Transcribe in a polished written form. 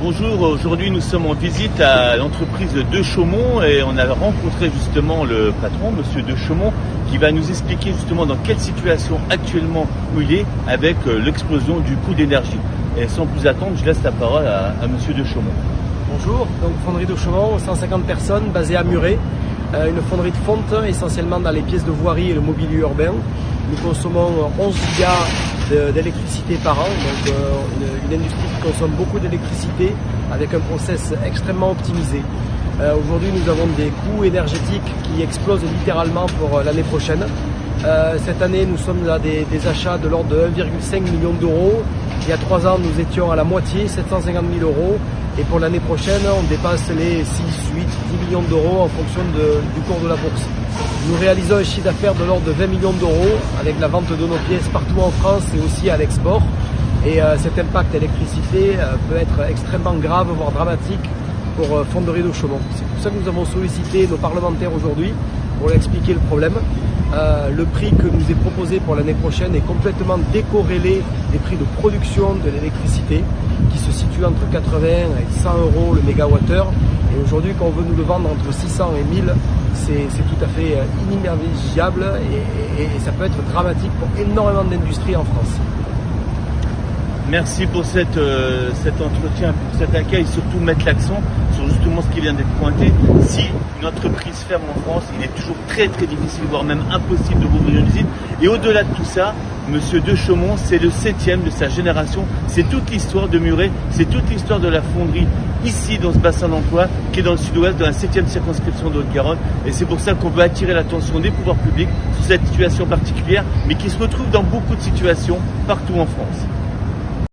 Bonjour, aujourd'hui nous sommes en visite à l'entreprise de Chaumont et on a rencontré justement le patron, monsieur de Chaumont, qui va nous expliquer justement dans quelle situation actuellement où il est avec l'explosion du coût d'énergie. Et sans plus attendre, je laisse la parole à monsieur de Chaumont. Bonjour, donc fonderie de Chaumont, 150 personnes basée à Muret, une fonderie de fonte essentiellement dans les pièces de voirie et le mobilier urbain. Nous consommons 11 gigas d'électricité par an, donc une industrie qui consomme beaucoup d'électricité avec un process extrêmement optimisé. Aujourd'hui nous avons des coûts énergétiques qui explosent littéralement pour l'année prochaine. Cette année nous sommes à des achats de l'ordre de 1,5 million d'euros. Il y a 3 ans nous étions à la moitié, 750 000 euros. Et pour l'année prochaine, on dépasse les 6, 8, 10 millions d'euros en fonction du cours de la bourse. Nous réalisons un chiffre d'affaires de l'ordre de 20 millions d'euros avec la vente de nos pièces partout en France et aussi à l'export. Et cet impact électricité peut être extrêmement grave, voire dramatique pour Fonderie de Chaumont. C'est pour ça que nous avons sollicité nos parlementaires aujourd'hui pour leur expliquer le problème. Le prix que nous est proposé pour l'année prochaine est complètement décorrélé des prix de production de l'électricité qui se situe entre 80 et 100 euros le mégawattheure. Et aujourd'hui, quand on veut nous le vendre entre 600 et 1000, c'est tout à fait inimaginable et ça peut être dramatique pour énormément d'industries en France. Merci pour cet entretien, pour cet accueil, surtout mettre l'accent sur justement ce qui vient d'être pointé. Si une entreprise ferme en France, il est toujours très difficile, voire même impossible de rouvrir une usine. Et au-delà de tout ça, monsieur de Chaumont, c'est le 7e de sa génération. C'est toute l'histoire de Muret, c'est toute l'histoire de la fonderie ici dans ce bassin d'emploi qui est dans le sud-ouest, dans la 7e circonscription de Haute-Garonne. Et c'est pour ça qu'on veut attirer l'attention des pouvoirs publics sur cette situation particulière, mais qui se retrouve dans beaucoup de situations partout en France.